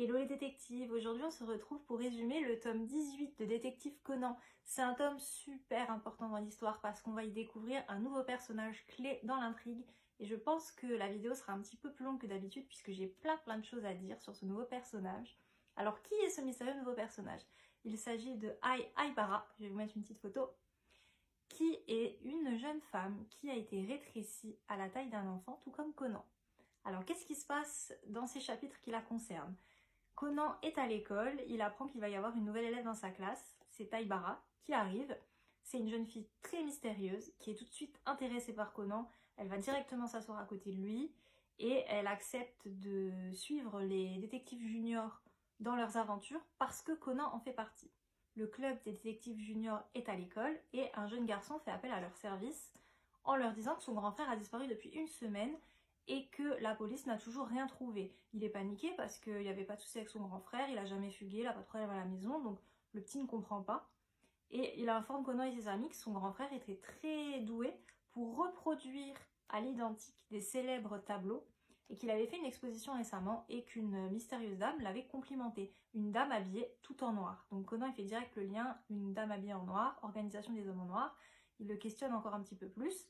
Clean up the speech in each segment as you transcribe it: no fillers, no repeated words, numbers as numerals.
Hello les détectives, aujourd'hui on se retrouve pour résumer le tome 18 de Détective Conan. C'est un tome super important dans l'histoire parce qu'on va y découvrir un nouveau personnage clé dans l'intrigue et je pense que la vidéo sera un petit peu plus longue que d'habitude puisque j'ai plein de choses à dire sur ce nouveau personnage. Alors qui est ce mystérieux nouveau personnage? Il s'agit de Aibara, je vais vous mettre une petite photo, qui est une jeune femme qui a été rétrécie à la taille d'un enfant tout comme Conan. Alors qu'est-ce qui se passe dans ces chapitres qui la concernent? Conan est à l'école, il apprend qu'il va y avoir une nouvelle élève dans sa classe, c'est Aibara qui arrive. C'est une jeune fille très mystérieuse qui est tout de suite intéressée par Conan, elle va directement s'asseoir à côté de lui et elle accepte de suivre les détectives juniors dans leurs aventures parce que Conan en fait partie. Le club des détectives juniors est à l'école et un jeune garçon fait appel à leur service en leur disant que son grand frère a disparu depuis une semaine et que la police n'a toujours rien trouvé. Il est paniqué parce qu'il n'y avait pas de souci avec son grand frère, il a jamais fugué, il n'a pas de problème à la maison, donc le petit ne comprend pas. Et il informe Conan et ses amis que son grand frère était très doué pour reproduire à l'identique des célèbres tableaux et qu'il avait fait une exposition récemment et qu'une mystérieuse dame l'avait complimenté. Une dame habillée tout en noir. Donc Conan il fait direct le lien, une dame habillée en noir, organisation des hommes en noir. Il le questionne encore un petit peu plus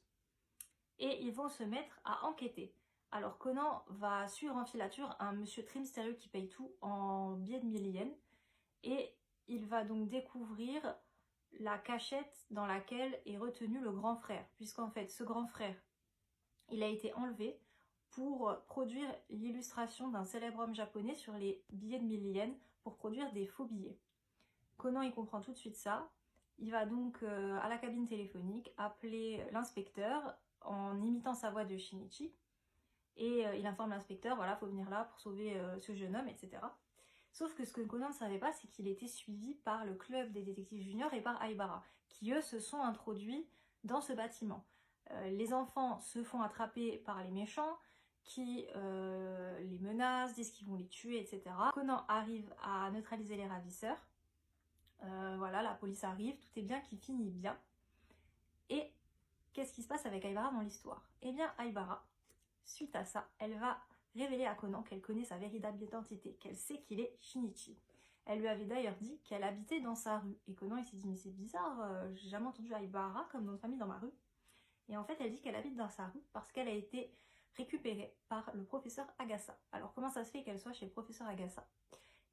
et ils vont se mettre à enquêter. Alors Conan va suivre en filature un monsieur très mystérieux qui paye tout en billets de 1000 yens et il va donc découvrir la cachette dans laquelle est retenu le grand frère, puisqu'en fait ce grand frère, il a été enlevé pour produire l'illustration d'un célèbre homme japonais sur les billets de 1000 yens pour produire des faux billets. Conan il comprend tout de suite ça, il va donc à la cabine téléphonique appeler l'inspecteur en imitant sa voix de Shinichi et il informe l'inspecteur, voilà, faut venir là pour sauver ce jeune homme, etc. Sauf que ce que Conan ne savait pas, c'est qu'il était suivi par le club des détectives juniors et par Aibara, qui eux se sont introduits dans ce bâtiment. Les enfants se font attraper par les méchants, qui les menacent, disent qu'ils vont les tuer, etc. Conan arrive à neutraliser les ravisseurs. Voilà, la police arrive, tout est bien qui finit bien. Et qu'est-ce qui se passe avec Aibara dans l'histoire? Eh bien, Aibara, suite à ça, elle va révéler à Conan qu'elle connaît sa véritable identité, qu'elle sait qu'il est Shinichi. Elle lui avait d'ailleurs dit qu'elle habitait dans sa rue. Et Conan il s'est dit mais c'est bizarre, j'ai jamais entendu Aibara comme nom de famille dans ma rue. Et en fait elle dit qu'elle habite dans sa rue parce qu'elle a été récupérée par le professeur Agassa. Alors comment ça se fait qu'elle soit chez le professeur Agassa?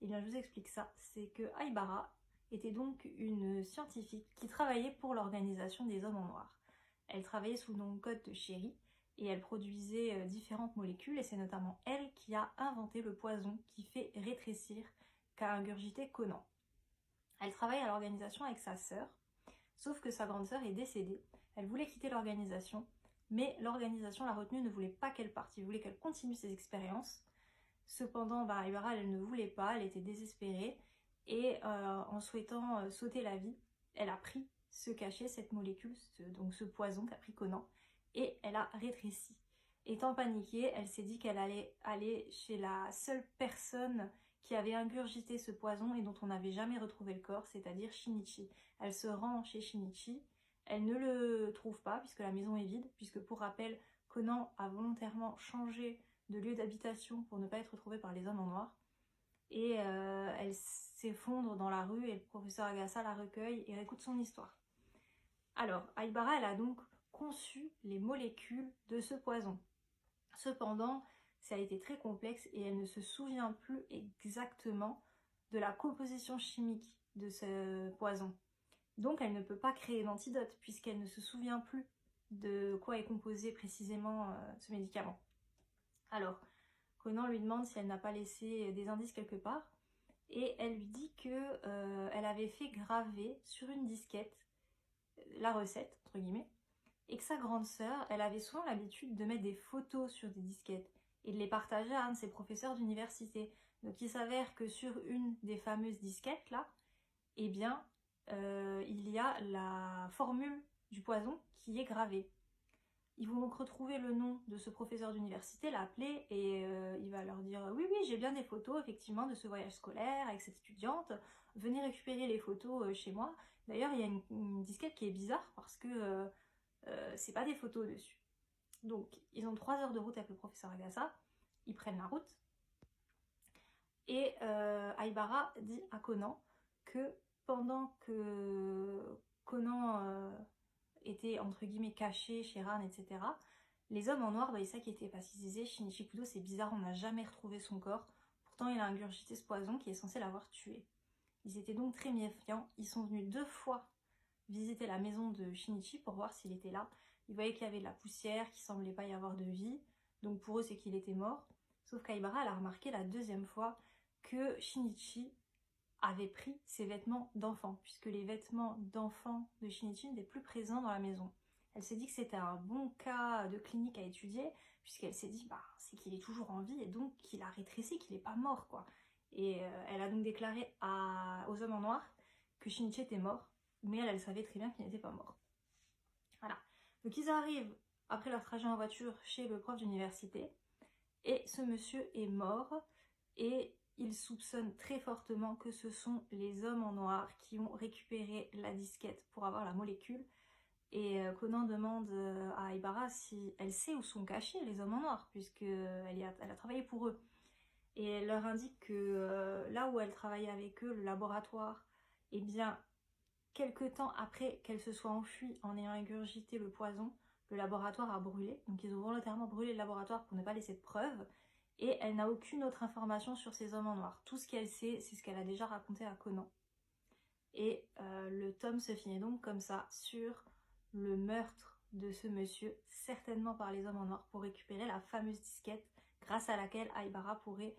Eh bien je vous explique ça, c'est que Aibara était donc une scientifique qui travaillait pour l'organisation des hommes en noir. Elle travaillait sous le nom de code de Chéri et elle produisait différentes molécules et c'est notamment elle qui a inventé le poison qui fait rétrécir qu'a ingurgité Conan. Elle travaille à l'organisation avec sa sœur, sauf que sa grande sœur est décédée. Elle voulait quitter l'organisation, mais l'organisation, la retenue, ne voulait pas qu'elle parte. Il voulait qu'elle continue ses expériences. Cependant, Aibara, elle ne voulait pas, elle était désespérée et en souhaitant sauter la vie, elle a pris ce cachet, cette molécule, donc ce poison qu'a pris Conan, et elle a rétréci. Étant paniquée, elle s'est dit qu'elle allait aller chez la seule personne qui avait ingurgité ce poison et dont on n'avait jamais retrouvé le corps, c'est-à-dire Shinichi. Elle se rend chez Shinichi, elle ne le trouve pas puisque la maison est vide, puisque pour rappel, Conan a volontairement changé de lieu d'habitation pour ne pas être retrouvée par les hommes en noir. Et elle s'effondre dans la rue et le professeur Agassa la recueille et réécoute son histoire. Alors, Aibara, elle a donc conçu les molécules de ce poison. Cependant, ça a été très complexe et elle ne se souvient plus exactement de la composition chimique de ce poison. Donc elle ne peut pas créer d'antidote puisqu'elle ne se souvient plus de quoi est composé précisément ce médicament. Alors, Conan lui demande si elle n'a pas laissé des indices quelque part et elle lui dit que elle avait fait graver sur une disquette la recette, entre guillemets, et que sa grande sœur, elle avait souvent l'habitude de mettre des photos sur des disquettes et de les partager à un de ses professeurs d'université. Donc il s'avère que sur une des fameuses disquettes là, eh bien, il y a la formule du poison qui est gravée. Ils vont donc retrouver le nom de ce professeur d'université, l'appeler et il va leur dire oui j'ai bien des photos effectivement de ce voyage scolaire avec cette étudiante, venez récupérer les photos chez moi. D'ailleurs il y a une disquette qui est bizarre parce que c'est pas des photos dessus. Donc ils ont 3 heures de route avec le professeur Agassa, ils prennent la route Et Aibara dit à Conan que pendant que Conan était entre guillemets caché chez Ran, etc., les hommes en noir, ils s'inquiétaient parce qu'ils disaient Shinichi Kudo, c'est bizarre, on n'a jamais retrouvé son corps, pourtant il a ingurgité ce poison qui est censé l'avoir tué. Ils étaient donc très méfiants, ils sont venus 2 fois visiter la maison de Shinichi pour voir s'il était là. Ils voyaient qu'il y avait de la poussière, qu'il semblait pas y avoir de vie, donc pour eux c'est qu'il était mort. Sauf qu'Aibara, elle a remarqué la 2e fois que Shinichi avait pris ses vêtements d'enfant, puisque les vêtements d'enfant de Shinichi n'étaient plus présents dans la maison. Elle s'est dit que c'était un bon cas de clinique à étudier, puisqu'elle s'est dit, c'est qu'il est toujours en vie, et donc qu'il a rétréci, qu'il n'est pas mort, quoi. Et elle a donc déclaré aux hommes en noir que Shinichi était mort, mais elle savait très bien qu'il n'était pas mort. Voilà. Donc ils arrivent, après leur trajet en voiture, chez le prof d'université, et ce monsieur est mort, et il soupçonne très fortement que ce sont les hommes en noir qui ont récupéré la disquette pour avoir la molécule. Et Conan demande à Aibara si elle sait où sont cachés les hommes en noir, puisqu'elle a travaillé pour eux. Et elle leur indique que là où elle travaillait avec eux, le laboratoire, eh bien, quelques temps après qu'elle se soit enfuie en ayant ingurgité le poison, le laboratoire a brûlé. Donc ils ont volontairement brûlé le laboratoire pour ne pas laisser de preuves. Et elle n'a aucune autre information sur ces hommes en noir. Tout ce qu'elle sait, c'est ce qu'elle a déjà raconté à Conan. Et le tome se finit donc comme ça, sur le meurtre de ce monsieur, certainement par les hommes en noir, pour récupérer la fameuse disquette grâce à laquelle Aibara pourrait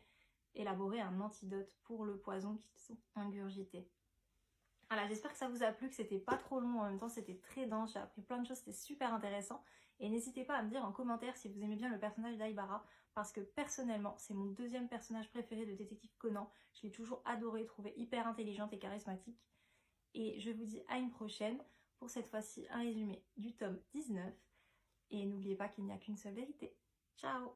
élaborer un antidote pour le poison qu'ils ont ingurgité. Voilà, j'espère que ça vous a plu, que c'était pas trop long, en même temps c'était très dense, j'ai appris plein de choses, c'était super intéressant. Et n'hésitez pas à me dire en commentaire si vous aimez bien le personnage d'Aibara, parce que personnellement, c'est mon 2e personnage préféré de Détective Conan. Je l'ai toujours adoré, trouvé hyper intelligente et charismatique. Et je vous dis à une prochaine, pour cette fois-ci un résumé du tome 19. Et n'oubliez pas qu'il n'y a qu'une seule vérité. Ciao!